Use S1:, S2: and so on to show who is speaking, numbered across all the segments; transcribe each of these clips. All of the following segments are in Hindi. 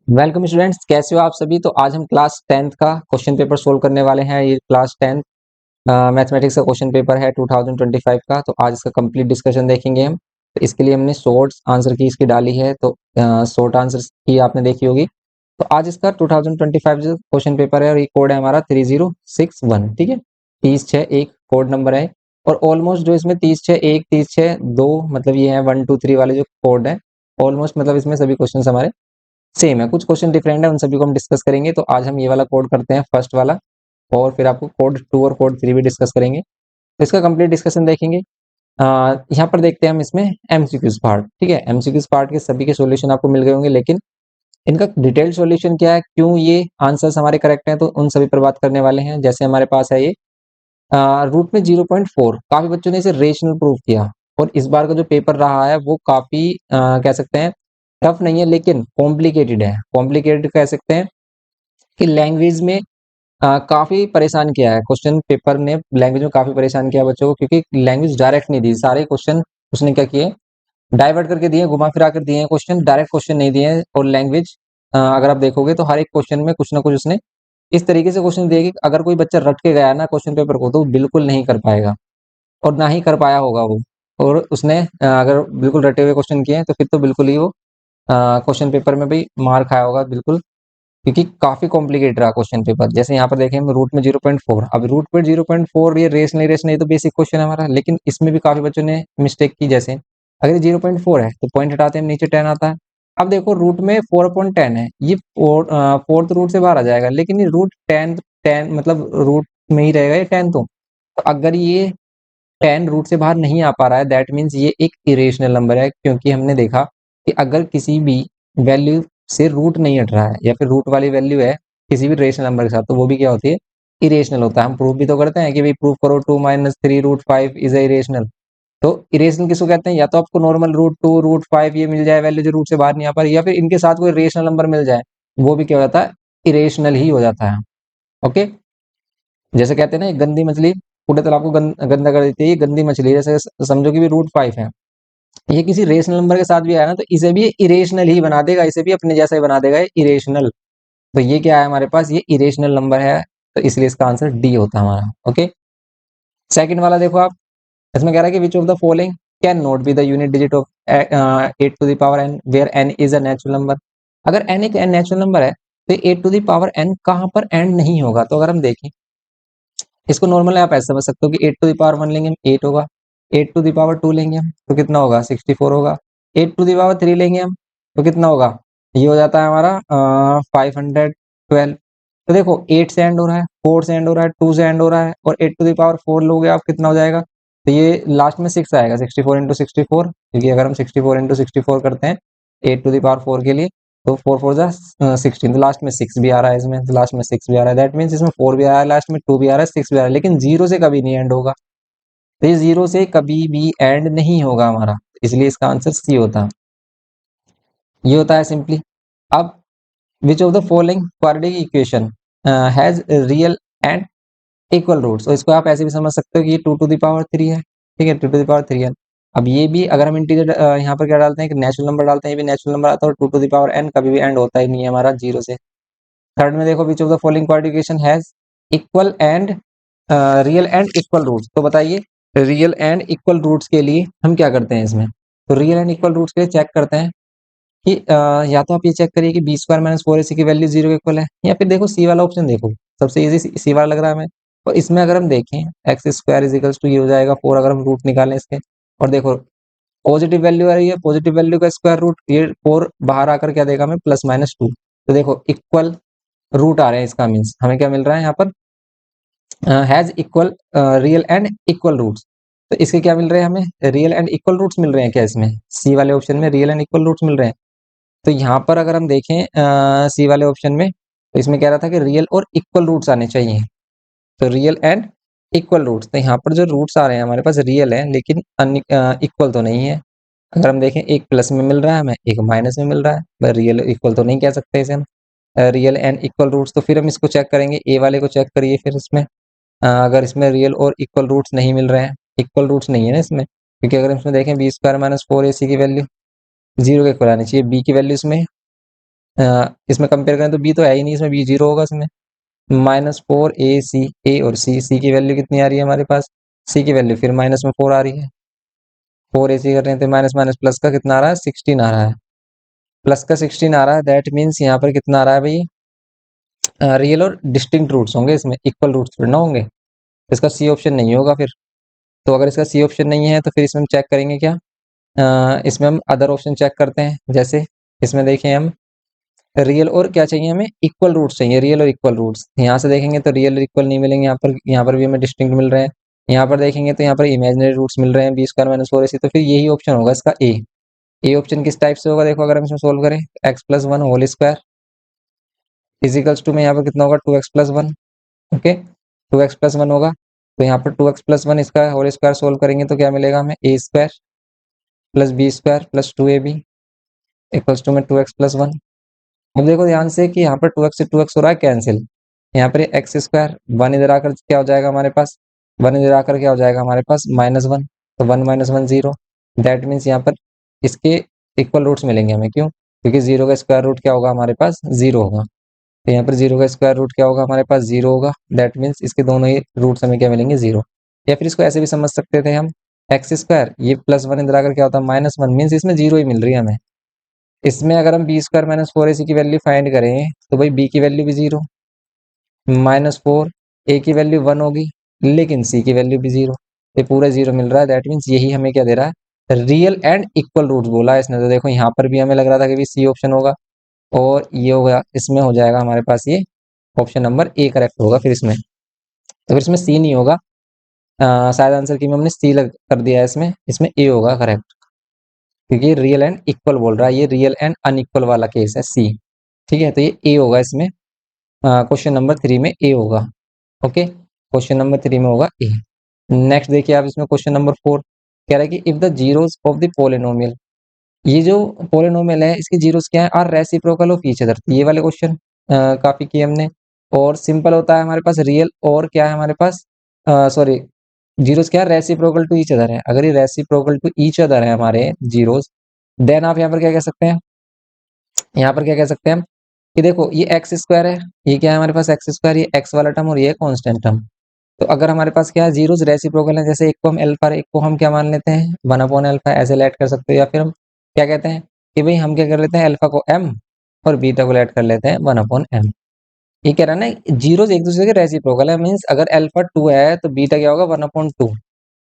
S1: वेलकम स्टूडेंट्स, कैसे हो आप सभी। तो आज हम क्लास 10th का क्वेश्चन पेपर सोल्व करने वाले हैं। ये क्लास 10 मैथमेटिक्स का क्वेश्चन पेपर है 2025 का। तो आज इसका कंप्लीट डिस्कशन देखेंगे हम। तो इसके लिए हमने शॉर्ट आंसर की इसकी डाली है। तो शॉर्ट आंसर की आपने देखी होगी। तो आज इसका 2025 जो क्वेश्चन पेपर है और ये कोड है हमारा 3061। ठीक है, 3061 कोड नंबर है। और ऑलमोस्ट जो इसमें 3061 3062 मतलब ये है 1 2 3 वाले जो कोड है, ऑलमोस्ट मतलब इसमें सभी क्वेश्चन हमारे सेम है। कुछ क्वेश्चन डिफरेंट है, उन सभी को हम डिस्कस करेंगे। तो आज हम ये वाला कोड करते हैं, फर्स्ट वाला, और फिर आपको कोड 2 और कोड 3 भी डिस्कस करेंगे। तो इसका कंप्लीट डिस्कशन देखेंगे। यहाँ पर देखते हैं हम इसमें एमसीक्यूज पार्ट। ठीक है, एमसीक्यूज पार्ट के सभी के सॉल्यूशन आपको मिल गए होंगे, लेकिन इनका डिटेल्ड सॉल्यूशन क्या है, क्यों ये आंसर्स हमारे करेक्ट हैं, तो उन सभी पर बात करने वाले हैं। जैसे हमारे पास है ये रूट में 0.4, काफी बच्चों ने इसे रेशनल प्रूव किया। और इस बार का जो पेपर रहा है वो काफी कह सकते हैं टफ नहीं है, लेकिन कॉम्प्लिकेटेड है। कॉम्प्लिकेटेड कह सकते हैं कि लैंग्वेज में काफी परेशान किया है। क्वेश्चन पेपर ने लैंग्वेज में काफी परेशान किया बच्चों को, क्योंकि लैंग्वेज डायरेक्ट नहीं दी। सारे क्वेश्चन उसने क्या किए, डाइवर्ट करके दिए, घुमा फिरा कर दिए हैं क्वेश्चन, डायरेक्ट क्वेश्चन नहीं दिए हैं। और लैंग्वेज अगर आप देखोगे तो हर एक क्वेश्चन में कुछ ना कुछ उसने इस तरीके से क्वेश्चन दिए कि अगर कोई बच्चा रट के गया ना क्वेश्चन पेपर को, तो वो बिल्कुल नहीं कर पाएगा, और ना ही कर पाया होगा वो। और उसने अगर बिल्कुल रटे हुए क्वेश्चन किए हैं तो फिर तो बिल्कुल ही वो क्वेश्चन पेपर में भी मार खाया होगा बिल्कुल, क्योंकि काफी कॉम्प्लिकेटेड रहा क्वेश्चन पेपर। जैसे यहाँ पर देखें हम, रूट में 0.4। अब रूट पे 0.4 ये रेस नहीं, रेस नहीं, तो बेसिक क्वेश्चन है हमारा, लेकिन इसमें भी काफी बच्चों ने मिस्टेक की। जैसे अगर ये 0.4 है तो पॉइंट हटाते हैं हम, नीचे 10 आता है। अब देखो रूट में 4/10 है, ये फोर्थ रूट से बाहर आ जाएगा, लेकिन ये रूट 10 मतलब रूट में ही रहेगा ये 10। तो अगर ये 10 रूट से बाहर नहीं आ पा रहा है, दैट मीन्स ये एक इरेशनल नंबर है। क्योंकि हमने देखा कि अगर किसी भी वैल्यू से रूट नहीं हट रहा है, या फिर रूट वाली वैल्यू है किसी भी रेशनल नंबर के साथ, तो वो भी क्या होती है, इरेशनल होता है। हम प्रूफ भी तो करते हैं कि भाई प्रूफ करो 2 - 3 √5 इज इरेशनल। तो इरेशनल किसको कहते हैं, या तो आपको नॉर्मल √2 √5 ये मिल जाए वैल्यू जो रूट से बाहर नहीं आ पा रही, या फिर इनके साथ कोई रेशनल नंबर मिल जाए, वो भी क्या हो जाता है, इरेशनल ही हो जाता है। ओके, जैसे कहते हैं ना, एक गंदी मछली पूरे तालाब को गंदा कर देती है, ये गंदी मछली है। जैसे समझो कि भी √5 है, ये किसी रेशनल नंबर के साथ भी आया ना, तो इसे भी इरेशनल ही बना देगा, इसे भी अपने जैसा ही बना देगा, इरेशनल। तो ये क्या है हमारे पास, ये इरेशनल नंबर है। तो इसलिए इसका आंसर डी होता है हमारा। ओके, सेकंड वाला देखो आप, इसमें कह रहा है कि which of the following can not be the unit digit of 8 to the power n where n is a natural number. अगर n एक नेचुरल नंबर है, तो 8 to the power n कहाँ पर एंड नहीं होगा। तो अगर हम देखें इसको, नॉर्मल आप ऐसे समझ सकते हो कि 8 to the power 1 लेंगे 8 होगा, 8 to the power 2 लेंगे हम तो कितना होगा, 64 होगा। 8 to the power 3 लेंगे हम तो कितना होगा, ये हो जाता है हमारा 512। तो देखो 8 से एंड हो रहा है, 4 से एंड हो रहा है, 2 से एंड हो रहा है, और 8 to the power 4 लोगे आप, कितना हो जाएगा। तो ये लास्ट में 6 आएगा, 64 × 64, क्योंकि अगर हम 64 × 64 करते हैं 8 to the power 4 के लिए, तो 4 4 जा 16, तो लास्ट में 6 भी आ रहा है इसमें, तो लास्ट में 6 भी आ रहा है। दैट मीन्स इसमें 4 भी आ रहा है, लास्ट में 2 भी आ रहा है, 6 भी आ रहा है, लेकिन 0 से कभी नहीं एंड होगा। तो ये 0 से कभी भी एंड नहीं होगा हमारा, इसलिए इसका आंसर सी होता है। ये होता है सिंपली। अब which of the following quadratic equation has real and equal roots. और इसको आप ऐसे भी समझ सकते हो कि ये 2 to the power 3 है। ठीक है, 2 to the power 3 है। अब ये भी अगर हम इंटीजर यहाँ पर क्या डालते हैं कि नेचुरल नंबर डालते हैं, ये भी नेचुरल नंबर आता है, और 2 to the power n कभी भी एंड होता ही नहीं है हमारा 0 से। थर्ड में देखो, which of the following quadratic equation has equal and real and equal roots. तो बताइए, रियल एंड इक्वल रूट्स के लिए हम क्या करते हैं इसमें। तो रियल एंड इक्वल रूट्स के लिए चेक करते हैं कि या तो आप ये चेक करिए कि b² - 4ac की वैल्यू 0 के इक्वल है, या फिर देखो सी वाला ऑप्शन देखो, सबसे इजी सी वाला लग रहा है हमें। और इसमें अगर हम देखें x² = ये हो जाएगा 4, अगर हम रूट निकालें इसके। और देखो पॉजिटिव वैल्यू आ रही है, पॉजिटिव वैल्यू का स्क्वायर रूट, ये 4 बाहर आकर क्या देगा हमें, +-2। तो देखो इक्वल रूट आ रहे हैं, इसका मीन्स हमें क्या मिल रहा है यहाँ पर, has equal real and equal roots. तो इसके क्या मिल रहे हैं हमें, रियल एंड इक्वल रूट्स मिल रहे हैं क्या इसमें, सी वाले ऑप्शन में रियल एंड इक्वल रूट्स मिल रहे हैं। तो यहाँ पर अगर हम देखें सी वाले ऑप्शन में, तो इसमें कह रहा था कि रियल और इक्वल रूट्स आने चाहिए। तो रियल एंड इक्वल रूट्स, तो यहाँ पर जो रूट्स आ रहे हैं हमारे पास रियल है, लेकिन इक्वल तो नहीं है। अगर हम देखें, एक प्लस में मिल रहा है हमें, एक माइनस में मिल रहा है, पर रियल इक्वल तो नहीं कह सकते इसे हम, रियल एंड इक्वल रूट्स। तो फिर हम इसको चेक करेंगे, ए वाले को चेक करिए फिर इसमें। अगर इसमें रियल और इक्वल रूट्स नहीं मिल रहे हैं, इक्वल रूट्स नहीं है ना इसमें, क्योंकि अगर इसमें देखें b² - 4ac की वैल्यू 0 के इक्वल आनी चाहिए, b की वैल्यू इसमें इसमें कंपेयर करें तो बी तो है ही नहीं, इसमें बी जीरो होगा इसमें। -4 ए सी, ए और सी की वैल्यू कितनी आ रही है हमारे पास, सी की वैल्यू फिर माइनस में 4 आ रही है। 4 ए सी कर रहे हैं तो माइनस माइनस प्लस का कितना आ रहा है, 16 आ रहा है। प्लस का 16 आ रहा है, दैट मीन्स यहाँ पर कितना आ रहा है भाई, रियल और डिस्टिंक्ट रूट्स होंगे इसमें, इक्वल रूट्स थोड़ी ना होंगे। इसका सी ऑप्शन नहीं होगा फिर। तो अगर इसका सी ऑप्शन नहीं है तो फिर इसमें हम चेक करेंगे क्या, इसमें हम अदर ऑप्शन चेक करते हैं। जैसे इसमें देखें हम, रियल और क्या चाहिए हमें, इक्वल रूट्स चाहिए, रियल और इक्वल रूट्स। यहाँ से देखेंगे तो रियल और इक्वल नहीं मिलेंगे, यहाँ पर भी हमें डिस्टिंक्ट मिल रहे हैं। यहाँ पर देखेंगे तो यहाँ पर इमेजिनरी रूट्स मिल रहे हैं, बी स्क्वायर माइनस 4 AC, तो फिर यही ऑप्शन होगा इसका ए ऑप्शन किस टाइप से होगा, देखो अगर हम इसमें सोल्व करें, x plus one whole square equals to में यहाँ पर कितना होगा, 2x+1। ओके, 2x+1 होगा, तो यहाँ पर 2x+1 इसका होल स्क्वायर सोल्व करेंगे तो क्या मिलेगा हमें, A square plus B square plus 2ab equals to में 2x+1। अब देखो ध्यान से कि यहाँ पर 2x से 2x हो रहा है कैंसिल, यहाँ पर एक्स स्क्वायर, वन इधर आकर क्या हो जाएगा हमारे पास, वन इधर आकर क्या हो जाएगा हमारे पास, -1, तो 1 - 1 0। दैट मीन्स यहाँ पर इसके इक्वल रूट्स मिलेंगे हमें, क्यों, क्योंकि जीरो का स्क्वायर रूट क्या होगा हमारे पास, जीरो होगा। तो यहाँ पर जीरो का स्क्वायर रूट क्या होगा हमारे पास, जीरो होगा। दैट मीन्स इसके दोनों ही रूट्स हमें क्या मिलेंगे, जीरो। या फिर इसको ऐसे भी समझ सकते थे हम, एक्स स्क्वायर, ये +1 इधर आकर क्या होता है, -1, मीन्स इसमें जीरो ही मिल रही है हमें। इसमें अगर हम बी स्क्वायर माइनस 4AC की वैल्यू फाइंड करें तो भाई बी की वैल्यू भी जीरो, -4 ए की वैल्यू 1 होगी, लेकिन सी की वैल्यू भी जीरो, ये पूरा जीरो मिल रहा है। दैट मीन्स यही हमें क्या दे रहा है, रियल एंड इक्वल रूट्स बोला है इसने। तो देखो यहाँ पर भी हमें लग रहा था कि सी ऑप्शन होगा, और ये होगा, इसमें हो जाएगा हमारे पास ये ऑप्शन नंबर ए करेक्ट होगा फिर इसमें। तो फिर इसमें सी नहीं होगा, शायद आंसर की में हमने सी लग कर दिया है, इसमें ए होगा करेक्ट, क्योंकि रियल एंड इक्वल बोल रहा है, ये रियल एंड अनइक्वल वाला केस है सी। ठीक है, तो ये ए होगा इसमें, क्वेश्चन नंबर 3 में ए होगा। ओके, क्वेश्चन नंबर 3 में होगा ए। नेक्स्ट देखिए आप, इसमें क्वेश्चन नंबर 4 कह रहा है कि if the zeros of the polynomial, ये जो पोलिनोमियल है इसके जीरोस क्या है, are reciprocal of each other. ये वाले क्वेश्चन काफी किए हमने, और सिंपल होता है हमारे पास रियल और क्या है हमारे पास, सॉरी, जीरोस क्या है, रेसिप्रोकल टू ईच अदर है। अगर ये रेसिप्रोकल टू ईच अदर है हमारे जीरोस, देन आप यहाँ पर क्या कह सकते हैं, यहाँ पर क्या कह सकते हैं हम, कि देखो ये एक्स स्क्वायर है, ये क्या है हमारे पास एक्स स्क्वायर, ये एक्स वाला टर्म और ये कांस्टेंट टर्म। तो अगर हमारे पास क्या है, जीरोस रेसिप्रोकल है, जैसे एक को हम अल्फा, एक को हम क्या मान लेते हैं, 1/अल्फा, ऐसे लेट कर सकते हो। या फिर हम क्या कहते हैं कि भाई हम क्या कर लेते हैं, अल्फा को m और बीटा को लेट कर लेते हैं 1/m। ये कह रहा है ना, जीरोस एक दूसरे के रेसिप्रोकल है, मीन्स अगर अल्फा 2 है तो बीटा क्या होगा, 1/2।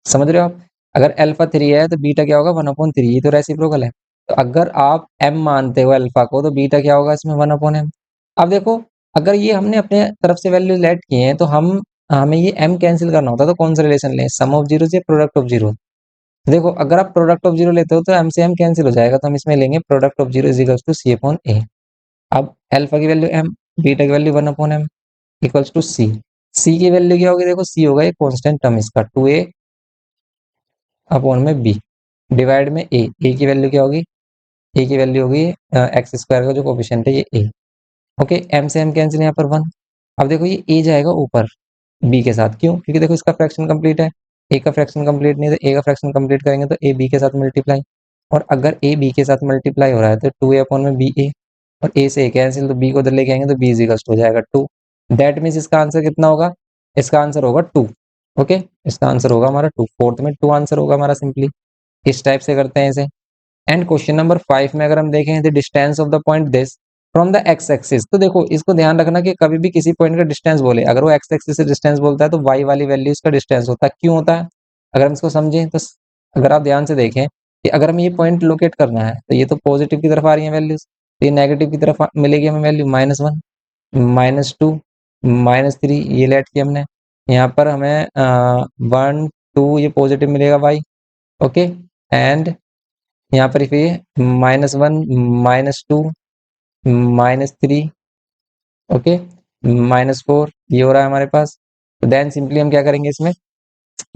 S1: समझ रहे हो आप, अगर अल्फा 3 है तो बीटा क्या होगा, 1/3। ये तो रेसिप्रोकल है। तो अगर आप m मानते हो अल्फा को, तो बीटा क्या होगा इसमें, 1/m। अब देखो, अगर ये हमने अपने तरफ से वैल्यू लेट किए हैं तो हमें ये m कैंसिल करना होता है, तो कौन सा रिलेशन लें, सम ऑफ जीरो या प्रोडक्ट ऑफ जीरो। देखो अगर आप प्रोडक्ट ऑफ जीरो लेते हो तो m से m कैंसिल हो जाएगा, तो हम इसमें लेंगे product of zero is equals to c/a। अब अल्फा की वैल्यू m, बीटा की value 1/m equals to c। c की वैल्यू क्या होगी, देखो c होगा ये कांस्टेंट टर्म इसका, 2a/b डिवाइड में a की वैल्यू क्या होगी, a की वैल्यू होगी एक्स स्क्वायर का जो कोफिशिएंट है ये a। ओके, m से m कैंसिल, यहाँ पर 1। अब देखो ये a जाएगा ऊपर b के साथ, क्यों, क्योंकि देखो इसका फ्रैक्शन कंप्लीट है, a का फ्रैक्शन कंप्लीट नहीं है, तो a का फ्रैक्शन कंप्लीट करेंगे तो a b के साथ मल्टीप्लाई, और अगर a b के साथ मल्टीप्लाई हो रहा है तो 2a/ba, और a से a कैंसिल, तो b को उधर लेके आएंगे तो b इक्वल्स हो जाएगा 2। दैट मीन्स इसका आंसर कितना होगा, इसका आंसर होगा 2। ओके, इसका आंसर होगा हमारा 2, फोर्थ में 2 आंसर होगा हमारा सिंपली। इस टाइप से करते हैं इसे। एंड क्वेश्चन नंबर 5 में अगर हम देखें, the distance of the point this from the x axis, तो देखो इसको ध्यान रखना कि कभी भी किसी पॉइंट का डिस्टेंस बोले, अगर वो एक्स एक्सिस से डिस्टेंस बोलता है तो वाई वाली वैल्यू इसका डिस्टेंस होता है। क्यों होता है, अगर हम इसको समझें तो अगर आप ध्यान से देखें कि अगर हमें ये पॉइंट लोकेट करना है तो ये तो पॉजिटिव की तरफ आ रही है वैल्यूज, तो ये नेगेटिव की तरफ मिलेगी हमें वैल्यू, -1, -2, -3, ये लेट की हमने। यहाँ पर हमें 1 2 ये पॉजिटिव मिलेगा वाई। ओके, एंड यहाँ पर फिर -1 -2 -3, ओके, -4 ये हो रहा है हमारे पास। तो देन सिंपली हम क्या करेंगे इसमें,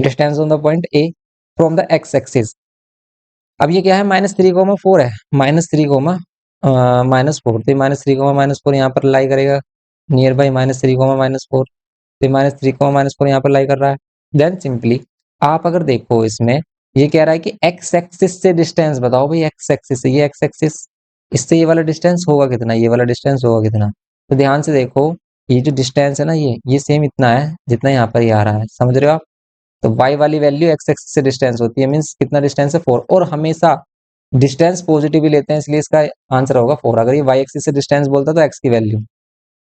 S1: distance on the point A from the x axis. अब ये क्या है, -3,4 है, -3, -4, तो -3, -4 यहाँ पर लाई करेगा नियर बाई -3, -4, तो -3, -4 यहाँ पर लाई कर रहा है। देन सिंपली आप अगर देखो इसमें, ये कह रहा है कि एक्स एक्सिस से डिस्टेंस बताओ भाई, एक्स एक्सिस से, ये एक्स एक्सिस, इससे ये वाला डिस्टेंस होगा कितना, ये वाला डिस्टेंस होगा कितना। तो ध्यान से देखो, ये जो डिस्टेंस है ना, ये सेम इतना है जितना यहाँ पर ये आ रहा है, समझ रहे हो आप। तो y वाली वैल्यू x एक्सिस से डिस्टेंस होती है, मींस कितना डिस्टेंस है 4, और हमेशा डिस्टेंस पॉजिटिव ही लेते हैं, इसलिए इसका आंसर होगा 4। अगर ये y एक्सिस से डिस्टेंस बोलता तो x की वैल्यू,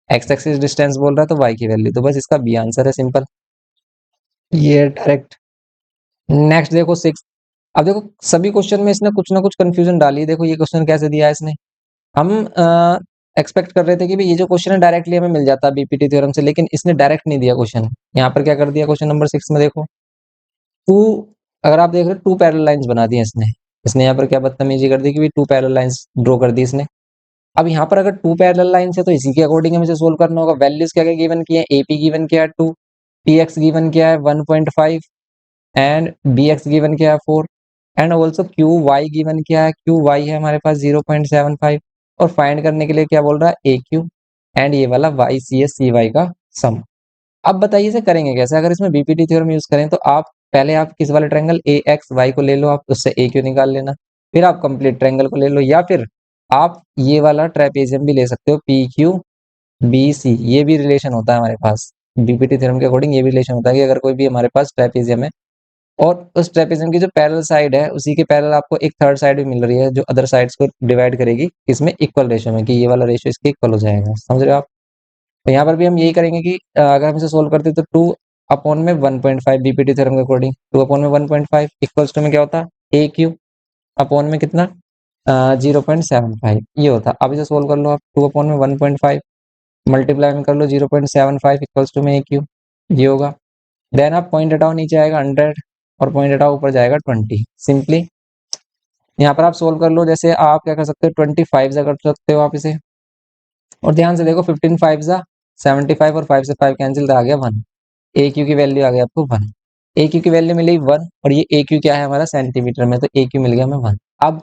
S1: x एक्सिस डिस्टेंस बोल रहा है तो y की वैल्यू, तो बस इसका बी आंसर है, सिंपल, ये डायरेक्ट। नेक्स्ट देखो 6। अब देखो सभी क्वेश्चन में इसने कुछ ना कुछ कंफ्यूजन डाली है। देखो ये क्वेश्चन कैसे दिया है इसने, हम एक्सपेक्ट कर रहे थे कि भाई ये जो क्वेश्चन है डायरेक्टली हमें मिल जाता है बीपीटी थ्योरम से, लेकिन इसने डायरेक्ट नहीं दिया क्वेश्चन। यहाँ पर क्या कर दिया क्वेश्चन नंबर 6 में, देखो टू, अगर आप देख रहे हो 2 पैरेलल लाइंस बना दी इसने। इसने यहाँ पर क्या बदतमीजी कर दी कि भाई 2 पैरेलल लाइंस ड्रॉ कर दी इसने। अब यहाँ पर अगर 2 पैरेलल लाइंस है तो इसी के अकॉर्डिंग हमें इसे सोल्व करना होगा। वैल्यूज क्या क्या गिवन किए हैं, एपी गिवन किया है 2, पीएक्स गिवन किया है 1.5 एंड बीएक्स गिवन किया है 4, and also Q Y given किया है, क्यू वाई है हमारे पास 0.75, और फाइंड करने के लिए क्या बोल रहा है, ए क्यू एंड ये वाला Y C S C Y का सम। अब बताइए इसे करेंगे कैसे। अगर इसमें बीपीटी थ्योरम यूज करें तो आप पहले आप किस वाले ट्रायंगल ए एक्स वाई को ले लो, आप उससे ए क्यू निकाल लेना, फिर आप कंप्लीट ट्रायंगल को ले लो, या फिर आप ये वाला ट्रेपेजियम भी ले सकते हो, पी क्यू बी सी, ये भी रिलेशन होता है हमारे पास बीपीटी थ्योरम के अकॉर्डिंग। ये भी रिलेशन होता है कि अगर कोई भी हमारे पास ट्रेपेजियम है और उस ट्रेपेजियम की जो पैरेलल साइड है उसी के पैरेलल आपको एक थर्ड साइड भी मिल रही है जो अदर साइड्स को डिवाइड करेगी इसमें इक्वल रेशियो में, कि ये वाला रेशियो इसके इक्वल हो जाएगा, समझ रहे हो आप। तो यहाँ पर भी हम यही करेंगे कि अगर हम इसे सोल्व करते तो 2 अपॉन में 1.5 बीपीटी थ्योरम के अकॉर्डिंग, 2 अपॉन में 1.5 इक्वल्स टू में क्या होता है, ए क्यू अपॉन में कितना 0.75 ये होता। अब इसे सोल्व कर लो आप, 2 अपॉन में 1.5 मल्टीप्लाई में कर लो 0.75 इक्वल्स टू में ए क्यू, ये होगा। देन आप पॉइंट हटाओ, नीचे आएगा 100 और पॉइंट हटाओ ऊपर जाएगा 20। सिंपली यहाँ पर आप सोल्व कर लो, जैसे आप क्या कर सकते हो 25 से कर सकते हो आप इसे। और ध्यान से देखो 15 5 जा 75 और 5 से 5 कैंसिल, तो आ गया 1। ए क्यू की वैल्यू आ गई आपको 1, ए क्यू की वैल्यू मिली 1, और ये ए क्यू क्या है हमारा सेंटीमीटर में, तो ए क्यू मिल गया हमें 1। अब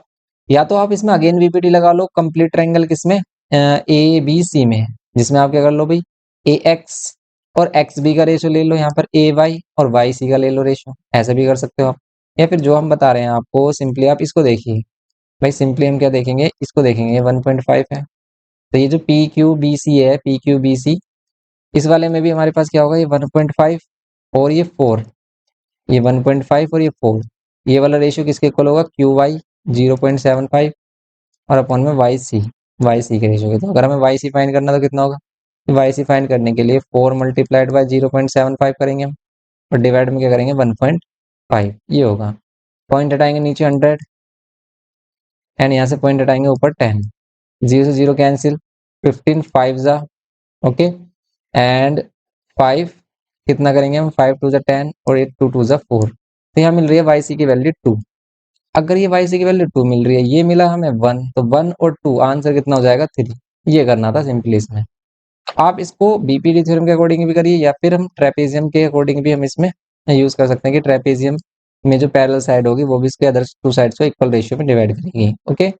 S1: या तो आप इसमें अगेन बीपीटी लगा लो कंप्लीट ट्रायंगल किसमें, ए बी सी में, जिसमें आप क्या कर लो भाई ए एक्स और एक्स बी का रेशो ले लो, यहाँ पर ए वाई और वाई सी का ले लो रेशो, ऐसे भी कर सकते हो आप। या फिर जो हम बता रहे हैं आपको, सिंपली आप इसको देखिए भाई, सिंपली हम क्या देखेंगे, इसको देखेंगे 1.5 है, तो ये जो पी क्यू बी सी है, पी क्यू बी सी, इस वाले में भी हमारे पास क्या होगा, ये 1.5 और ये 4, ये 1.5 और ये 4, ये वाला रेशियो किसके इक्वल होगा, क्यू वाई 0.75 और अपॉन में वाई सी के रेशियो के। तो अगर हमें वाई सी फाइंड करना तो कितना होगा, वाई सी फाइंड करने के लिए 4 मल्टीप्लाइड बाय 0.75 करेंगे हम, और डिवाइड में क्या करेंगे 1.5, ये होगा। पॉइंट हटाएंगे नीचे 100 एंड यहाँ से पॉइंट हटाएंगे ऊपर 10, 0 से 0 कैंसिल, 15 5 जा, ओके, एंड 5 कितना करेंगे हम, 5 2 जा 10 और 8 2 2 जा 4, तो यहाँ मिल रही है वाई सी की वैल्यू 2। अगर ये वाई सी की वैल्यू 2 मिल रही है, ये मिला हमें 1, तो 1 और 2 आंसर कितना हो जाएगा 3। ये करना था सिंपली इसमें। आप इसको बीपीटी थ्योरम के अकॉर्डिंग भी करिए, या फिर हम ट्रेपेजियम के अकॉर्डिंग भी हम इसमें यूज कर सकते हैं कि ट्रेपेजियम में जो पैरेलल साइड होगी वो भी इसके अदर 2 साइड्स को इक्वल रेशियो में डिवाइड करेगी, ओके।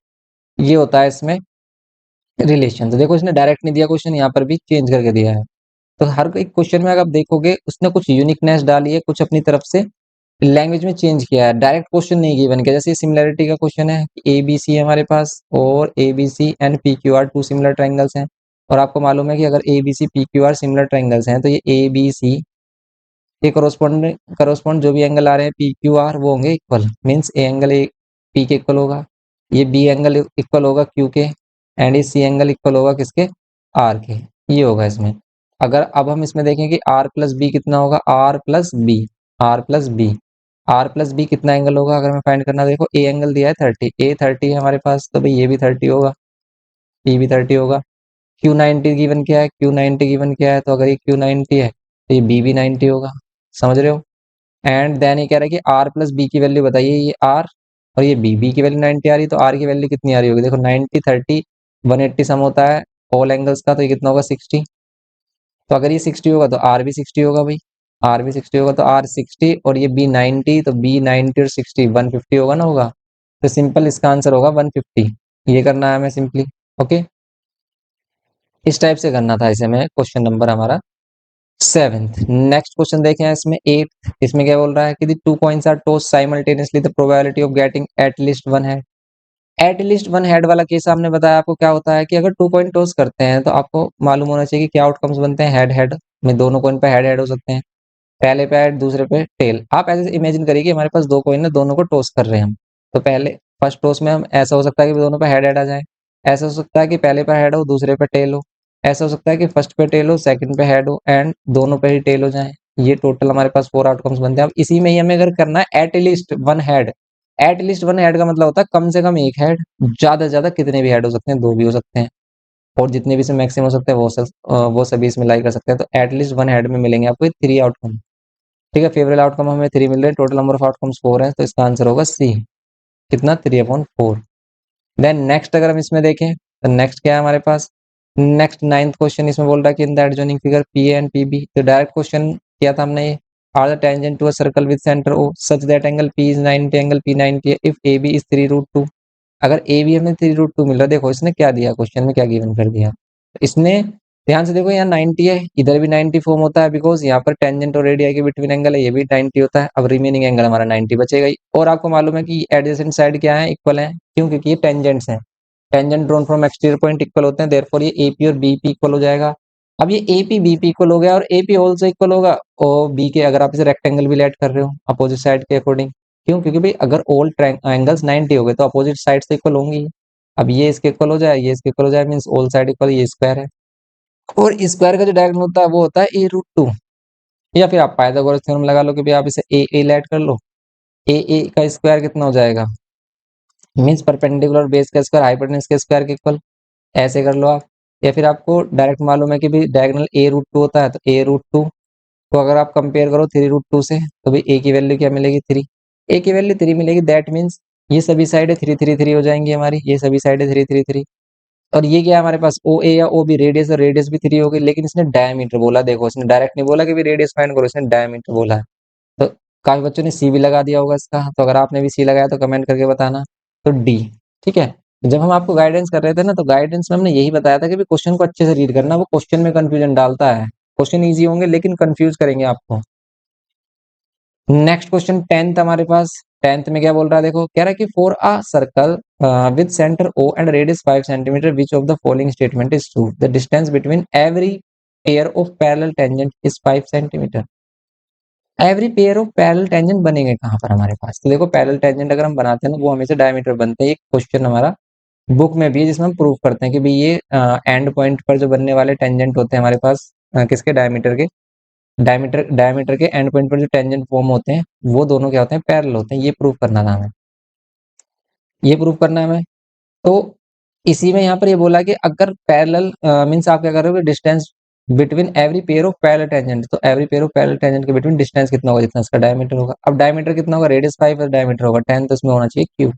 S1: ये होता है इसमें रिलेशन। तो देखो इसने डायरेक्ट नहीं दिया क्वेश्चन, यहाँ पर भी चेंज करके दिया है। तो हर एक क्वेश्चन में अगर आप देखोगे उसने कुछ यूनिकनेस डाली है, कुछ अपनी तरफ से लैंग्वेज में चेंज किया है, डायरेक्ट क्वेश्चन नहीं गिवन किया। जैसे सिमिलरिटी का क्वेश्चन है, ए बी सी हमारे पास, और A B C and P Q R 2 similar triangles हैं, और आपको मालूम है कि अगर A B C P Q R similar triangles हैं तो ये ए बी सी के करोस्पॉन्ड जो भी एंगल आ रहे हैं पी क्यू आर वो होंगे equal, means A angle A P के इक्वल होगा, ये बी एंगल इक्वल होगा क्यू के, एंड ये सी एंगल इक्वल होगा किसके, आर के, ये होगा इसमें। अगर अब हम इसमें देखें कि आर प्लस बी कितना होगा, R plus B, R plus B, R plus B कितना एंगल होगा, अगर हमें फाइंड करना, देखो ए एंगल दिया है 30, ए 30 है हमारे पास, तो भाई ये भी 30 होगा, पी भी 30 होगा। क्यू 90 गिवन क्या है, क्यू 90 गिवन क्या है, तो अगर ये क्यू 90 है तो ये बी भी 90 होगा, समझ रहे हो। एंड देन ये कह रहा है कि आर प्लस बी की वैल्यू बताइए, ये आर और ये बी की वैल्यू 90 आ रही है, तो आर की वैल्यू कितनी आ रही होगी, देखो 90 30 180 सम होता है ऑल एंगल्स का, तो ये कितना होगा 60। तो अगर ये 60 होगा तो आर भी 60 होगा भाई, आर भी 60 होगा, तो आर 60 और ये बी 90, तो बी 90 और 60 150 होगा ना, होगा। तो सिंपल इसका आंसर होगा 150। ये करना है हमें सिंपली, ओके। इस टाइप से करना था इसे में क्वेश्चन नंबर हमारा 7th। नेक्स्ट क्वेश्चन देखें इसमें 8th, इसमें क्या बोल रहा है कि two coins are toss simultaneously, the probability of getting at least one है। एटलीस्ट वन हेड वाला केस आपने बताया आपको क्या होता है कि अगर 2 कॉइन टॉस करते हैं तो आपको मालूम होना चाहिए कि क्या आउटकम्स बनते हैं हेड हेड में, दोनों कॉइन पे हेड हेड हो सकते हैं, पहले पे हेड दूसरे पे टेल। आप ऐसे इमेजिन करिए कि हमारे पास 2 कॉइन है, दोनों को टॉस कर रहे हैं हम, तो पहले फर्स्ट टॉस में हम ऐसा हो सकता है कि दोनों पे हेड हेड आ जाए, ऐसा हो सकता है कि पहले पे हेड हो दूसरे पे टेल हो, ऐसा हो सकता है कि फर्स्ट पे टेल हो सेकंड पे हेड हो एंड दोनों पे ही टेल हो जाए। ये टोटल हमारे पास 4 आउटकम्स बनते हैं। अब इसी में ही हमें अगर करना है at least one head, at least one head का मतलब होता है कम से कम एक हेड, ज्यादा से ज्यादा कितने भी हेड हो सकते हैं, 2 भी हो सकते हैं, और जितने भी इसमें मैक्सिमम हो सकते हैं वो सभी इसमें लाई कर सकते हैं। तो एटलीस्ट वन हेड में मिलेंगे आपको 3 आउटकम। ठीक है, फेवरेट आउटकम हमें 3 मिल रहे हैं, टोटल नंबर ऑफ आउटकम्स 4 है, तो इसका आंसर होगा सी, कितना 3/4। देन नेक्स्ट अगर हम इसमें देखें तो नेक्स्ट क्या है हमारे पास, नेक्स्ट 9th क्वेश्चन इसमें बोल रहा है कि in the adjoining figure P A and P B, तो डायरेक्ट क्वेश्चन किया था हमने ये, are the tangent to a circle with centre O such that angle P is 90 angle P 90 है इफ ए बी इज 3√2। अगर ए बी हमें 3√2 मिल रहा है, देखो इसने क्या दिया क्वेश्चन में, क्या गिवन कर दिया इसने, ध्यान से देखो यहाँ 90 है, इधर भी 90 फॉर्म होता है बिकॉज यहाँ पर टेंजेंट और रेडियस के बिटवीन एंगल है, ये भी 90 होता है। अब रिमेनिंग एंगल हमारा 90 बचेगा ही, और आपको मालूम है कि एडजेसेंट साइड क्या है, इक्वल है, क्यों, क्योंकि ये टेंजेंट्स हैं, tangent drawn from exterior point equal होते हैं, देयरफॉर ये एपी और बीपी इक्वल हो जाएगा। अब ये एपी बीपी इक्वल हो गया और एपी ऑल्सो इक्वल होगा और बी के, अगर आप इसे रेक्टेंगल भी लेट कर रहे हो अपोजिट साइड के अकॉर्डिंग, क्यों, क्योंकि भाई अगर ऑल एंगल्स 90 हो गए तो अपोजिट साइड से इक्वल होंगी। अब ये इसके इक्वल हो जाए, ये इसके इक्वल हो जाए, मींस ऑल साइड इक्वल, ये स्क्वायर है, और स्क्वायर का जो डायगोनल होता है वो होता है a√2, या फिर आप पाइथागोरस थ्योरम लगा लो कि भाई आप इसे ए लेट कर लो, ए का स्क्वायर कितना हो जाएगा, मींस परपेंडिकुलर बेस का स्क्वायर हाइपोटेनस के स्क्वायर के इक्वल, ऐसे कर लो आप। या फिर आपको डायरेक्ट मालूम है कि भाई डायगोनल a√2 होता है, तो a√2 को अगर आप कंपेयर करो 3√2 से तो भाई ए की वैल्यू क्या मिलेगी, 3, ए की वैल्यू 3 मिलेगी, दैट मीन्स ये सभी साइड 3 हो जाएंगी हमारी, ये सभी साइड 3 और ये क्या है हमारे पास ओ ए या ओ बी रेडियस, और रेडियस भी 3 हो गई, लेकिन इसने डायमीटर बोला, देखो इसने डायरेक्ट नहीं बोला कि भी रेडियस फाइंड करो, इसने डायमीटर बोला है। तो काफी बच्चों ने सी भी लगा दिया होगा इसका, तो अगर आपने भी सी लगाया तो कमेंट करके बताना। तो डी, ठीक है। जब हम आपको गाइडेंस कर रहे थे ना, तो गाइडेंस में हमने यही बताया था कि क्वेश्चन को अच्छे से रीड करना, वो क्वेश्चन में कंफ्यूजन डालता है, क्वेश्चन ईजी होंगे लेकिन कंफ्यूज करेंगे आपको। नेक्स्ट क्वेश्चन 10th हमारे पास, 10th में क्या बोल रहा है, देखो कह रहा है कि for a circle with centre O and radius 5 centimetre which of the following statement is true, the distance between every pair of parallel tangent is 5 centimetre. Every pair of parallel tangent बनेंगे कहां पर हमारे पास, तो देखो पैरेलल टेंजेंट अगर हम बनाते हैं ना वो हमेशा डायमीटर बनते हैं, एक क्वेश्चन हमारा बुक में भी है जिसमें हम प्रूव करते हैं कि भाई ये एंड पॉइंट पर जो बनने वाले टेंजेंट होते हैं हमारे पास किसके, डायमीटर के, डायमीटर के एंड पॉइंट पर जो टेंजेंट फॉर्म होते हैं वो दोनों क्या होते हैं, पैरेलल होते हैं, ये प्रूव करना था हमें, ये प्रूव करना है हमें। तो इसी में यहाँ पर ये बोला कि अगर पैरेलल मींस आप क्या कर रहे हो, distance between every pair of parallel tangent, तो every pair of parallel tangent के बिटवीन डिस्टेंस कितना होगा, जितना इसका डायमीटर होगा। अब डायमीटर कितना होगा, रेडियस 5 और डायमीटर होगा 10, तो इसमें होना चाहिए क्यू,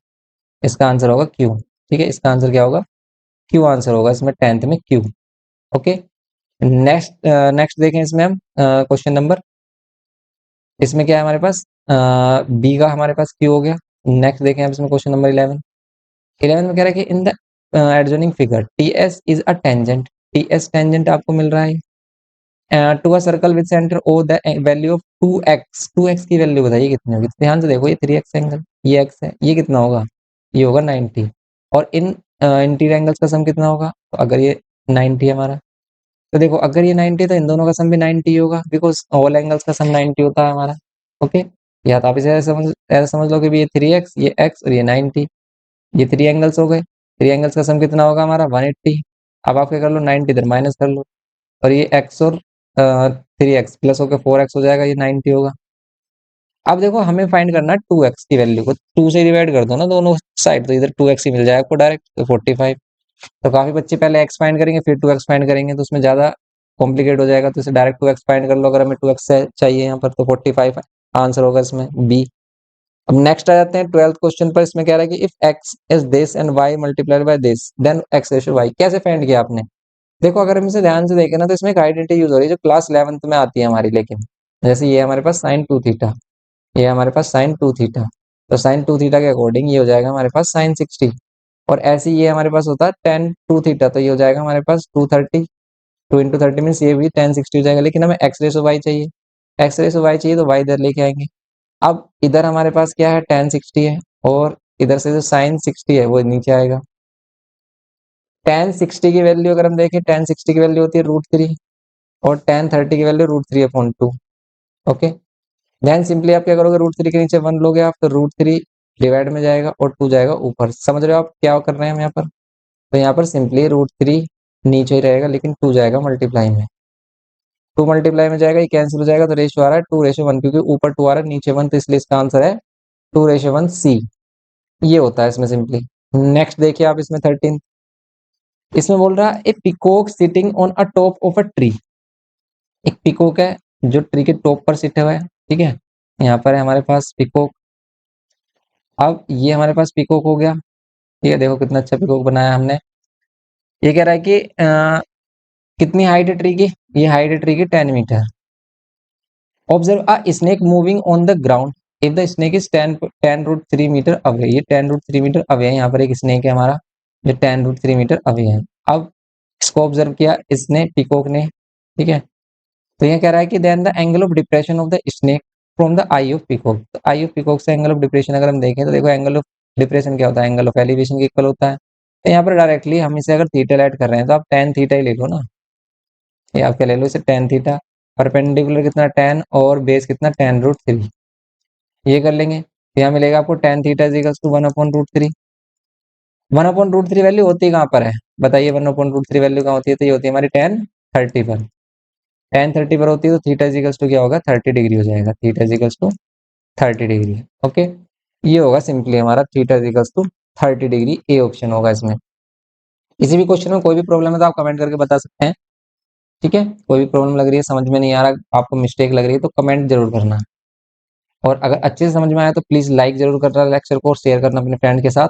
S1: इसका आंसर होगा क्यू। ठीक है, इसका आंसर क्या होगा, क्यू आंसर होगा इसमें 10th में क्यू। ओके, नेक्स्ट नेक्स्ट देखें इसमें हम क्वेश्चन नंबर, इसमें क्या है हमारे पास, बी का हमारे पास क्यू हो गया। नेक्स्ट देखें अब इसमें क्वेश्चन नंबर 11, 11 में कह रहा है कि in the adjoining figure T S is a tangent, T S tangent आपको मिल रहा है to a circle with centre O the value of 2x, 2x की वैल्यू बताइए कितनी होगी, ध्यान से देखो ये 3x एंगल, ये x है, ये कितना होगा, ये होगा 90, और इन इंटीरियर एंगल्स का सम कितना होगा, तो अगर ये 90 है हमारा, तो देखो अगर ये 90 तो इन दोनों का सम भी 90 होगा, बिकॉज ऑल एंगल्स का सम 90 होता है हमारा। ओके, या तो आप इसे ऐसे समझ लो कि भी ये 3x, ये x और ये 90, ये 3 एंगल्स हो गए, 3 एंगल्स का सम कितना होगा हमारा 180। अब आप क्या कर लो 90 इधर माइनस कर लो, और ये x और 3x प्लस होकर 4x हो जाएगा, ये 90 होगा। अब देखो हमें फाइंड करना है 2x की वैल्यू को, 2 से डिवाइड कर दो ना दोनों साइड, तो इधर 2x ही मिल जाएगा आपको डायरेक्ट, तो 45। तो काफी बच्चे पहले x फाइंड करेंगे फिर 2x फाइंड करेंगे, तो उसमें ज्यादा कॉम्प्लिकेट हो जाएगा, तो इसे डायरेक्ट 2x फाइंड कर लो, अगर हमें 2x चाहिए यहाँ पर, तो 45 आंसर होगा इसमें बी। अब नेक्स्ट आ जाते हैं 12th क्वेश्चन पर, इसमें कह रहा है कि if x is this and y multiplied by this then x ratio y, कैसे फाइंड किया आपने, देखो अगर हम इसे ध्यान से देखें ना तो इसमें एक आइडेंटिटी यूज हो रही है जो क्लास 11th में आती है हमारी, लेकिन जैसे ये हमारे पास साइन 2 थीटा, ये हमारे पास साइन 2 थीटा, तो साइन 2 थीटा के अकॉर्डिंग ये हो जाएगा हमारे पास साइन 60, और ऐसे ये हमारे पास होता है टेन 2 थीटा, तो ये हो जाएगा हमारे पास 230, 2 इंटू 30 मीन ये भी 1060 हो जाएगा, लेकिन हमें एक्स रेस वाई चाहिए, एक्स रेस वाई चाहिए तो वाई इधर लेके आएंगे। अब इधर हमारे पास क्या है 1060 है, और इधर से जो साइन 60 है वो नीचे आएगा। tan 60 की वैल्यू अगर हम देखें, tan 60 की वैल्यू होती है √3 और tan 30 की वैल्यू √3/2। ओके, देन सिंपली आप क्या करोगे, √3 के नीचे 1 लोगे आप तो √3 डिवाइड में जाएगा और 2 जाएगा ऊपर। समझ रहे हो आप क्या कर रहे हैं हम यहाँ पर? तो यहाँ पर सिंपली √3 नीचे ही रहेगा लेकिन 2 जाएगा मल्टीप्लाई में, 2 मल्टीप्लाई में जाएगा, ये कैंसिल हो जाएगा तो रेशियो आ रहा है 2:1, क्योंकि ऊपर 2 आ रहा है नीचे 1, तो इसलिए इसका आंसर है 2:1 सी। ये होता है इसमें सिंपली। नेक्स्ट देखिए आप इसमें 13, इसमें बोल रहा है a peacock sitting on a top of a tree. एक पिकॉक है जो ट्री के टॉप पर सिटा हुआ है, ठीक है। यहाँ पर है हमारे पास पिकॉक। अब ये हमारे पास पिकॉक हो गया, ठीक है। देखो कितना अच्छा पिकॉक बनाया हमने। ये कह रहा है कि कितनी हाइट है ट्री की, ये हाइट है ट्री की 10 metre. Observe a snake moving on the ground if the snake is 10 √3 metre away. ये 10 √3 मीटर अवे है, यहाँ पर एक स्नेक है हमारा जो 10 √3 मीटर अवे है। अब इसको ऑब्जर्व किया इसने, पिकॉक ने, ठीक है। तो ये कह रहा है कि then the angle of depression of the snake from the eye of peacock. तो आई ऑफ पिकॉक से एंगल ऑफ डिप्रेशन अगर हम देखें तो देखो एंगल ऑफ डिप्रेशन क्या होता है, एंगल ऑफ एलिवेशन के इक्वल होता है। तो यहाँ पर डायरेक्टली हम इसे अगर थीटा ऐड कर रहे हैं तो आप tan थीटा ही ले लो ना, ये आप क्या ले लो इसे tan थीटा। परपेंडिकुलर कितना 10 और बेस कितना 10 √3, ये कर लेंगे तो यहाँ मिलेगा आपको tan theta is equal to 1/√3। 1/√3 value होती कहाँ पर है बताइए, 1/√3 वैल्यू कहाँ होती है? तो ये होती है हमारी tan 30 पर। tan 30 पर होती है तो थीटा इज इक्वल टू क्या होगा, 30 डिग्री हो जाएगा। Theta is equal to 30 degree. Okay, ये होगा सिंपली हमारा theta is equal to 30 degree, A option होगा इसमें। किसी भी क्वेश्चन में कोई भी प्रॉब्लम है तो आप कमेंट करके बता सकते हैं, ठीक है। कोई भी प्रॉब्लम लग रही है, समझ में नहीं आ रहा, आपको मिस्टेक लग रही है तो कमेंट जरूर करना। और अगर अच्छे से समझ में आया तो प्लीज लाइक जरूर करना लेक्चर को, शेयर करना अपने फ्रेंड के साथ।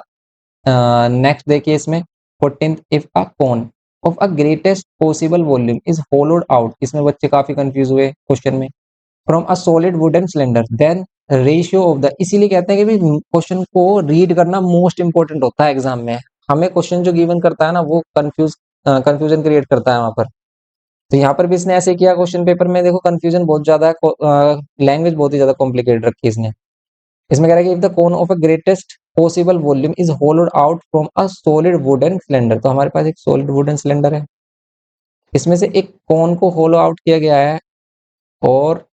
S1: नेक्स्ट देखिए इसमें 14th, if a cone of a greatest possible volume is hollowed out. इसमें बच्चे काफी कंफ्यूज हुए क्वेश्चन में। From a solid wooden cylinder then ratio of the, इसीलिए कहते हैं कि क्वेश्चन को रीड करना मोस्ट इंपॉर्टेंट होता है एग्जाम में। हमें क्वेश्चन जो गिवन करता है ना वो कंफ्यूजन क्रिएट करता है वहां पर। तो यहाँ पर भी इसने ऐसे किया क्वेश्चन पेपर में, देखो कंफ्यूजन बहुत ज्यादा है, लैंग्वेज बहुत ही ज्यादा कॉम्प्लिकेटेड रखी है इसने। इसमें कह रहा है कि if the cone of a greatest possible volume is hollowed out from a solid wooden cylinder. तो हमारे पास एक सॉलिड वुडन सिलेंडर है, इसमें से एक कोन को होलो आउट किया गया है। और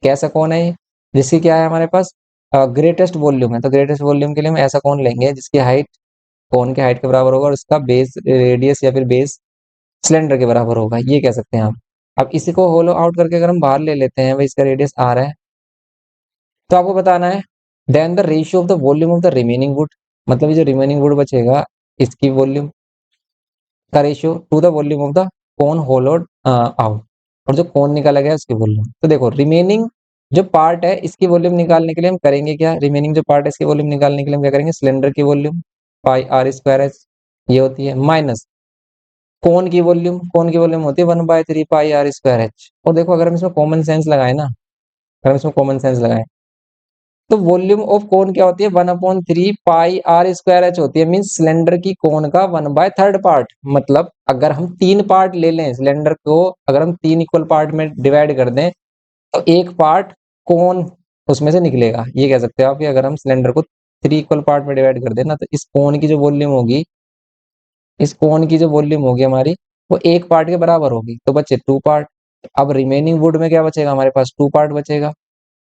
S1: कैसा कौन है ये, जिसकी क्या है हमारे पास ग्रेटेस्ट वॉल्यूम है। तो ग्रेटेस्ट वॉल्यूम के लिए हम ऐसा कौन लेंगे जिसकी हाइट कौन के हाइट के बराबर होगा और उसका बेस रेडियस या फिर बेस सिलेंडर के बराबर होगा, ये कह सकते हैं आप। अब इसी को होलो आउट करके अगर हम बाहर ले लेते हैं, भाई इसका रेडियस आर है, तो आपको बताना है then the ratio of the volume of the remaining wood. मतलब ये जो रिमेनिंग वुड बचेगा इसकी वॉल्यूम का ratio to the volume of the cone hollowed out, और जो कोन निकाला गया उसकी वॉल्यूम। तो देखो रिमेनिंग जो पार्ट है इसकी वॉल्यूम निकालने के लिए हम करेंगे क्या, रिमेनिंग जो पार्ट है इसकी वॉल्यूम निकालने के लिए हम क्या करेंगे, सिलेंडर की वॉल्यूम πr²h ये होती है, माइनस कोन की वॉल्यूम, कोन की वॉल्यूम होती है 1/3 πr²h। और देखो अगर हम इसमें कॉमन सेंस लगाए ना, अगर हम इसमें कॉमन सेंस लगाए तो वॉल्यूम ऑफ कोन क्या होती है 1/3 πr²h होती है, मीन सिलेंडर की कोन का 1/3 पार्ट। मतलब अगर हम 3 पार्ट ले लें सिलेंडर को, अगर हम 3 इक्वल पार्ट में डिवाइड कर दें तो एक पार्ट कोन उसमें से निकलेगा। ये कह सकते हो आप कि अगर हम सिलेंडर को 3 इक्वल पार्ट में डिवाइड कर दें ना तो इस कोन की जो वॉल्यूम होगी, इस कोन की जो वॉल्यूम होगी हमारी वो एक पार्ट के बराबर होगी। तो बचे 2 पार्ट। अब रिमेनिंग वुड में क्या बचेगा हमारे पास, 2 पार्ट बचेगा,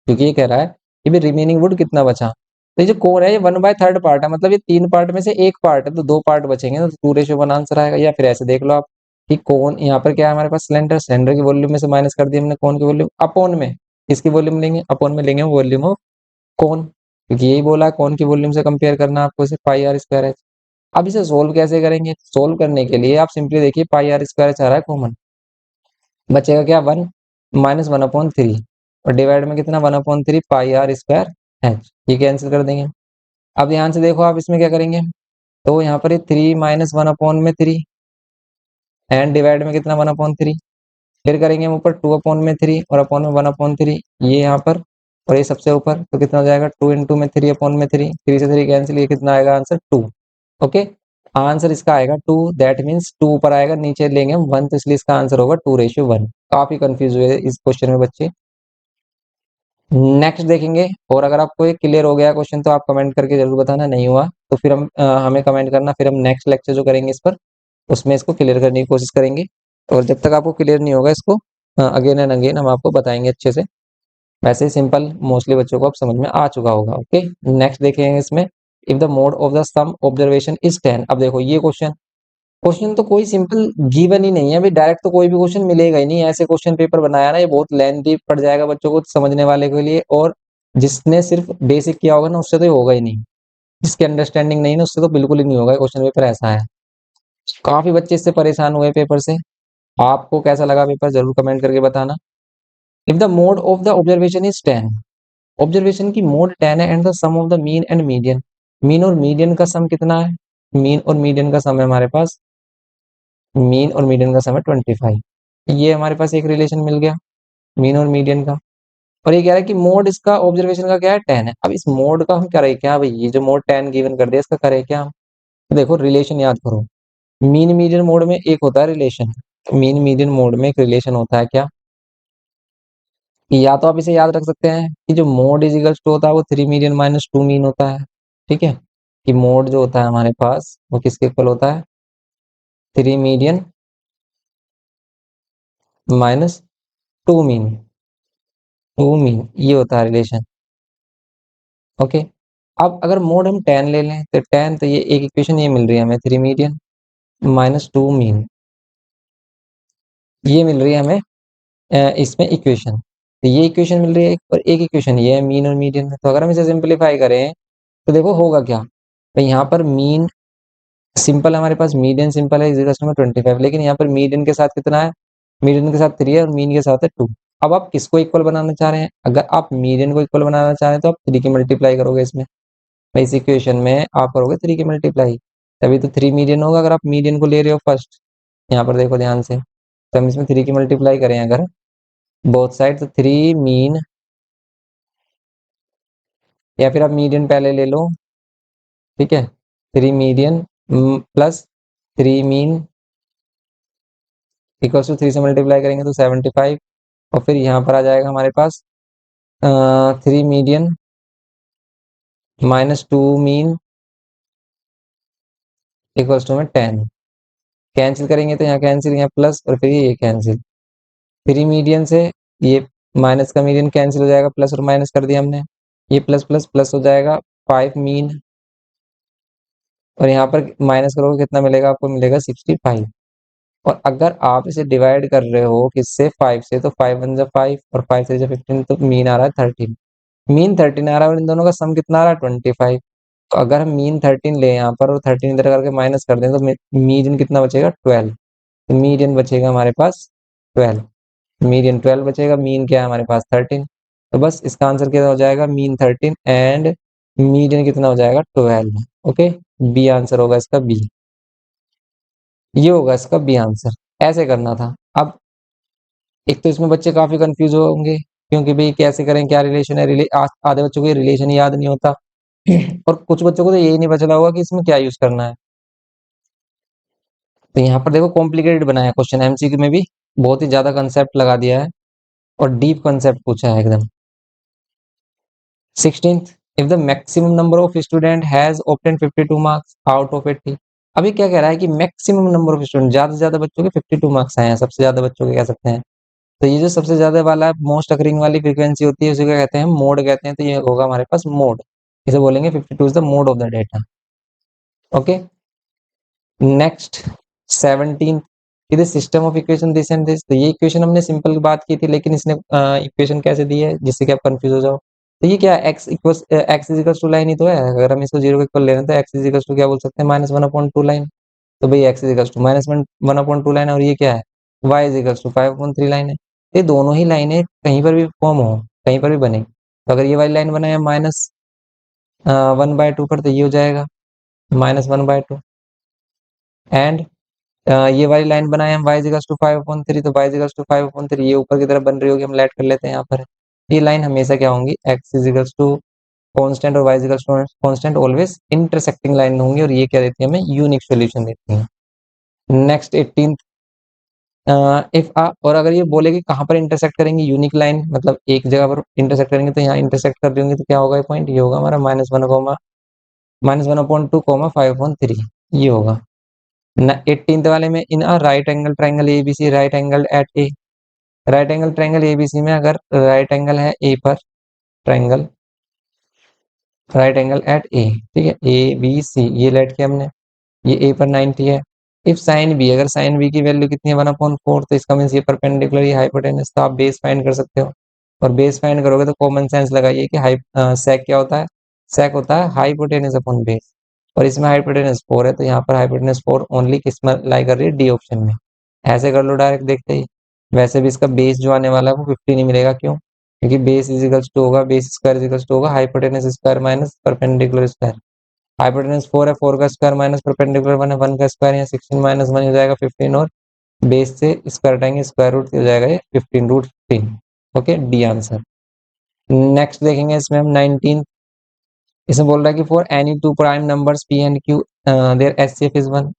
S1: क्योंकि ये कह रहा है कि भाई रिमेनिंग वुड कितना बचा। तो ये जो कोर है ये 1/3 पार्ट है, मतलब ये 3 पार्ट में से एक पार्ट है, तो 2 पार्ट बचेंगे तो 2:1 आंसर आएगा। या फिर ऐसे देख लो आप कि कोन यहाँ पर क्या है हमारे पास, सिलेंडर, सिलेंडर की वॉल्यूम में से माइनस कर दिया हमने कोन की वॉल्यूम, अपॉन में इसकी वॉल्यूम लेंगे, अपॉन में लेंगे वॉल्यूम ऑफ कोन, क्योंकि यही बोला है कोन की वॉल्यूम से कंपेयर करना आपको इसे πr²h। अब इसे सोल्व कैसे करेंगे, सोल्व करने के लिए आप सिंपली देखिए πr²h आ रहा है कॉमन, बचेगा क्या 1 -1/3 और डिवाइड में कितना 1/3 πr²h, ये कैंसिल कर देंगे। अब ध्यान से देखो आप इसमें क्या करेंगे, तो यहाँ पर ये 3 - 1/3 एंड डिवाइड में कितना 1/3, फिर करेंगे हम ऊपर 2/3 और अपॉन में 1/3, ये यहाँ पर और ये सबसे ऊपर, तो कितना हो जाएगा 2 इंटू में 3/3, 3 से 3 कैंसिल, ये कितना आएगा आंसर 2। ओके, आंसर इसका आएगा 2, दैट मीन्स 2 ऊपर आएगा, नीचे लेंगे हम 1, तो इसलिए इसका आंसर होगा 2:1। काफी कंफ्यूज हुए इस क्वेश्चन में बच्चे। नेक्स्ट देखेंगे, और अगर आपको ये क्लियर हो गया क्वेश्चन तो आप कमेंट करके जरूर बताना, नहीं हुआ तो फिर हमें कमेंट करना, फिर हम नेक्स्ट लेक्चर जो करेंगे इस पर उसमें इसको क्लियर करने की कोशिश करेंगे। और जब तक आपको क्लियर नहीं होगा इसको अगेन एंड अगेन हम आपको बताएंगे अच्छे से। वैसे सिंपल मोस्टली बच्चों को अब समझ में आ चुका होगा। ओके, नेक्स्ट देखेंगे इसमें, if the mode of the sum observation is 10। अब देखो ये क्वेश्चन, क्वेश्चन तो कोई सिंपल गिवन ही नहीं है अभी, डायरेक्ट तो कोई भी क्वेश्चन मिलेगा ही नहीं। ऐसे क्वेश्चन पेपर बनाया ना, ये बहुत लेंथी पड़ जाएगा बच्चों को समझने वाले के लिए, और जिसने सिर्फ बेसिक किया होगा ना उससे तो ये होगा ही नहीं, जिसकी अंडरस्टैंडिंग नहीं है ना उससे तो बिल्कुल ही नहीं होगा। क्वेश्चन पेपर ऐसा है, काफी बच्चे इससे परेशान हुए पेपर से। आपको कैसा लगा पेपर जरूर कमेंट करके बताना। If the mode of the observation is 10, observation की मोड 10 है, and the sum of the mean and median, mean और मीडियन का सम कितना है? मीन और मीडियन का सम है हमारे पास, मीन और मीडियन का सम है 25। ये हमारे पास एक रिलेशन मिल गया मीन और मीडियन का। और ये कह रहा है कि मोड इसका ऑब्जर्वेशन का क्या है? 10 है। अब इस मोड का हम करें क्या भाई? ये जो मोड 10 गिवन कर दिया इसका करें क्या हम? तो देखो रिलेशन याद करो, मीन मीडियन मोड में एक होता है रिलेशन, मीन मीडियन मोड में एक रिलेशन होता है क्या? या तो आप इसे याद रख सकते हैं कि जो मोड इज इक्वल्स टू होता है वो 3 मीडियन माइनस 2 मीन होता है। ठीक है, कि मोड जो होता है हमारे पास वो किसके इक्वल होता है? 3 मीडियन माइनस 2 मीन, 2 मीन ये होता है रिलेशन। ओके, अब अगर मोड हम 10 ले लें तो 10, तो ये एक इक्वेशन ये मिल रही है हमें 3 मीडियन माइनस 2 मीन, ये मिल रही है हमें इसमें इक्वेशन। तो ये इक्वेशन मिल रही है और एक इक्वेशन ये है मीन और मीडियन में। तो अगर हम इसे सिंपलीफाई करें तो देखो होगा क्या, तो यहाँ पर मीन सिंपल हमारे पास, मीडियन सिंपल है, इज में 25, लेकिन यहाँ पर मीडियन के साथ कितना है? मीडियन के साथ 3 है और मीन के साथ है 2। अब आप किसको इक्वल बनाना चाह रहे हैं? अगर आप मीडियन को इक्वल बनाना चाह रहे हैं तो आप 3 की मल्टीप्लाई करोगे इसमें, तो इस इक्वेशन में आप करोगे 3 की मल्टीप्लाई, तभी तो 3 मीडियन होगा। अगर आप मीडियन को ले रहे हो फर्स्ट, यहाँ पर देखो ध्यान से, तो हम इसमें 3 की मल्टीप्लाई करें अगर बोथ साइड, तो 3 मीन, या फिर आप मीडियन पहले ले लो। ठीक है, 3 median plus 3 mean equals to 3 से मल्टीप्लाई करेंगे तो 75, और फिर यहाँ पर आ जाएगा हमारे पास 3 median minus 2 mean equals to में 10। कैंसिल करेंगे तो यहाँ कैंसिल, यहाँ प्लस, और फिर ये कैंसिल, 3 मीडियन से ये माइनस का मीडियन कैंसिल हो जाएगा, प्लस और माइनस कर दिया हमने, ये प्लस प्लस प्लस हो जाएगा 5 मीन, और यहाँ पर माइनस करोगे कितना मिलेगा आपको? मिलेगा 65। और अगर आप इसे डिवाइड कर रहे हो किससे? 5 से, तो 5 वन जा 5 और 5 से 15, तो मीन आ रहा है 13, मीन 13 आ रहा है, और इन दोनों का सम कितना आ रहा है? 25। तो अगर हम मीन 13 ले यहाँ पर और 13 इधर करके माइनस कर दें तो मीडियन कितना बचेगा? 12। तो मीडियन बचेगा हमारे पास 12, मीडियन 12 बचेगा, मीन क्या है हमारे पास? 13। तो बस इसका आंसर क्या हो जाएगा? मीन 13 एंड मीडियन कितना हो जाएगा? 12। ओके, बी आंसर होगा इसका, बी, ये होगा इसका बी आंसर। ऐसे करना था। अब एक तो इसमें बच्चे काफी कंफ्यूज होंगे क्योंकि भाई कैसे करें, क्या रिलेशन है, आधे बच्चों को ये रिलेशन याद नहीं होता और कुछ बच्चों को तो यही नहीं बचा होगा कि इसमें क्या यूज करना है। तो यहाँ पर देखो कॉम्प्लिकेटेड बनाया क्वेश्चन, एमसीक्यू में भी बहुत ही ज्यादा कंसेप्ट लगा दिया है और डीप कंसेप्ट पूछा है एकदम। 16th, if the maximum number of student has obtain 52 marks out of 80। अभी क्या कह रहा है कि मैक्सिमम नंबर ऑफ स्टूडेंट, ज्यादा से ज्यादा बच्चों के 52 मार्क्स आए हैं, सबसे ज्यादा बच्चों के कह सकते हैं। तो ये जो सबसे ज्यादा वाला मोस्ट अकरिंग वाली फ्रीक्वेंसी होती है उसे क्या कहते हैं? मोड कहते हैं। तो ये होगा हमारे पास मोड, इसे बोलेंगे 52 is the mode of the data. Okay, next 17, इधर system of equation this and this. तो ये इक्वेशन हमने सिंपल बात की थी, लेकिन इसने इक्वेशन कैसे दी है जिससे कि आप कंफ्यूज हो जाओ। तो ये क्या X equals X is equals to line ही तो है। अगर हम इसको जीरो के इक्वल ले रहे हैं तो एक्स इज इक्वल्स टू क्या बोल सकते हैं? -1/2 लाइन। तो भाई x is equals to -1/2 line, और ये क्या है? Y is equals to 5/3 line है। ये दोनों ही लाइनें कहीं पर भी फॉर्म हो, कहीं पर भी बने, तो अगर ये वाली लाइन बनाए -1/2 पर, तो ये हो जाएगा -1/2। एंड ये वाली लाइन बनाए हम y इक्वल्स टू 5/3, तो y इक्वल्स टू 5/3 ये ऊपर की तरफ बन रही होगी, हम लेट कर लेते हैं यहाँ पर। ये लाइन हमेशा क्या होंगी? x इक्वल्स टू कांस्टेंट और y equals to constant, always intersecting line होंगी, और ये क्या देती है? हमें यूनिक सॉल्यूशन देती है। नेक्स्ट 18th, इफ और अगर ये बोले कि कहाँ पर इंटरसेक्ट करेंगे यूनिक लाइन, मतलब एक जगह पर इंटरसेक्ट करेंगे, तो यहाँ इंटरसेक्ट कर देंगे तो क्या होगा ये पॉइंट, ये होगा हमारा -1/2 ये होगा ना। 18th वाले में in a right angle triangle ABC, right angle at A, right angle triangle ABC में अगर राइट एंगल है ए पर, triangle right angle at A, ठीक है, ए बी सी ये लेट किया हमने, ये ए पर 90 है। इफ साइन बी, अगर साइन बी की वैल्यू कितनी है 1/4, तो इसका मीन्स ये परपेंडिकुलर, ये हाइपोटेनस, तो आप बेस फाइंड कर सकते हो। और बेस फाइंड करोगे तो कॉमन सेंस लगाइए कि सेक क्या होता है, सेक होता है हाइपोटेनस अपॉन बेस, और इसमें हाइपोटेनस 4 है, तो यहाँ पर हाइपोटेनस 4 ओनली किस में लाई कर रही है, डी ऑप्शन में। ऐसे कर लो डायरेक्ट देखते ही। वैसे भी इसका बेस जो आने वाला है वो 50 नहीं मिलेगा, क्यों, क्योंकि बेस इजिकल्स टू होगा, बेस स्क्वायर इजिकल्स टू होगा hypotenuse square minus perpendicular square. Hypotenuse 4 है, 4 का स्क्वायर माइनस परपेंडिकुलर 1 है, 1 का स्क्वायर, यहाँ 16 माइनस 1 हो जाएगा 15, और बेस से स्क्वायर हटाएंगे, स्क्वायर रूट हो जाएगा ये 15√15। Okay, D answer. नेक्स्ट देखेंगे इसमें हम 19, इसमें बोल रहा है कि for any two prime numbers P and Q their HCF is 1।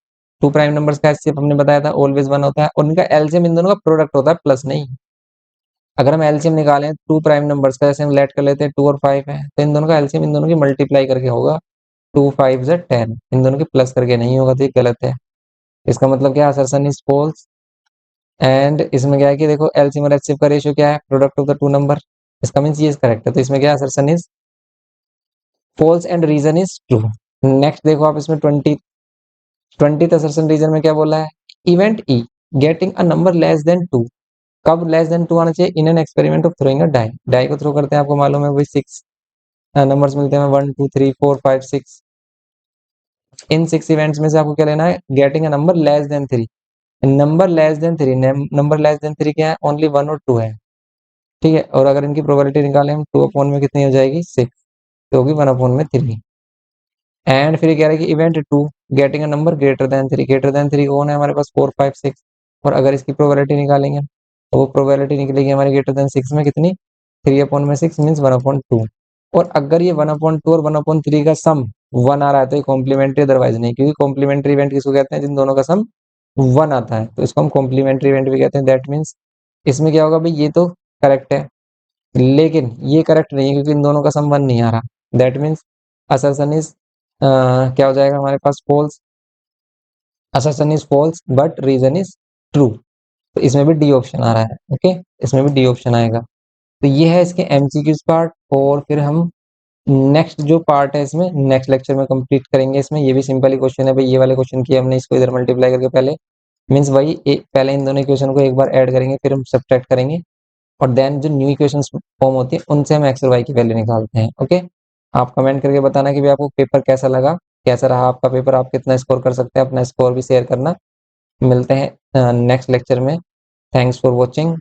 S1: Two prime numbers का एचसीएफ हमने बताया था ऑलवेज 1 होता है, और इनका एलसीएम इन दोनों का प्रोडक्ट होता है, प्लस नहीं। अगर हम एलसीएम निकालें टू प्राइम नंबर्स का, जैसे हम लेट कर लेते हैं 2 और 5 है, तो इन दोनों का एलसीएम इन दोनों की मल्टीप्लाई करके होगा, 2 5 ज़ 10, इन दोनों के प्लस करके नहीं होगा, तो ये गलत है। इसका मतलब क्या है, असर्शन इज फॉल्स। एंड इसमें क्या है कि देखो एलसीएम और एचसीएफ का रेशियो क्या है, product of the two number, इसका मींस ये करेक्ट है, तो इसमें क्या assertion is false and reason is true. Next देखो आप इसमें 20th असर्शन रीजन में क्या बोला है, event E getting a number less than 2, कब लेस देन 2 आना चाहिए, in an experiment of throwing a die, die को थ्रो करते हैं, आपको मालूम है वही 6 नंबर्स मिलते हैं, 1 2 3 4 5 6। इन 6 इवेंट्स में से आपको क्या लेना है, getting a number less then 3, number less then 3, number less then 3 क्या है, ओनली 1 और 2 है, ठीक है। और अगर इनकी प्रोबेबिलिटी निकालें हम, 2 अपॉन में कितनी हो जाएगी 6, तो होगी 1 अपॉन में 3। एंड फिर कह रहा है कि event 2 getting a number greater than 3, greater than 3 कौन है हमारे पास, 4 5 6, और अगर इसकी प्रोबेबिलिटी निकालेंगे तो वो प्रोबेबिलिटी निकलेगी हमारी ग्रेटर देन 6 में कितनी, 3 अपॉन में 6 मीन्स 1/2। और अगर ये 1/2 और 1/3 का सम 1 आ रहा है तो ये कॉम्प्लीमेंट्री, अदरवाइज नहीं, क्योंकि कॉम्प्लीमेंट्री इवेंट किसको कहते हैं, जिन दोनों का सम 1 आता है, तो इसको हम कॉम्प्लीमेंट्री इवेंट भी कहते हैं। दैट मीन्स इसमें क्या होगा भाई, ये तो करेक्ट है, लेकिन ये करेक्ट नहीं है क्योंकि इन दोनों का सम 1 नहीं आ रहा। दैट मीन्स असर्शन इज क्या हो जाएगा हमारे पास, false, assertion is false but reason is true, तो इसमें भी डी ऑप्शन आ रहा है। ओके, इसमें भी डी ऑप्शन आएगा। तो ये है इसके एमसीक्यूज पार्ट, और फिर हम नेक्स्ट जो पार्ट है इसमें नेक्स्ट लेक्चर में कंप्लीट करेंगे। इसमें ये भी सिंपल ही क्वेश्चन है भाई, ये वाले क्वेश्चन किए हमने, इसको इधर मल्टीप्लाई करके पहले मीन्स वही पहले इन दोनों इक्वेशन को एक बार ऐड करेंगे, फिर हम सब्ट्रैक्ट करेंगे, और देन जो न्यू इक्वेशंस फॉर्म होती है उनसे हम एक्स और वाई की वैल्यू निकालते हैं। ओके, आप कमेंट करके बताना कि भाई आपको पेपर कैसा लगा, कैसा रहा आपका पेपर, आप कितना स्कोर कर सकते हैं, अपना स्कोर भी शेयर करना। मिलते हैं नेक्स्ट लेक्चर में। Thanks for watching.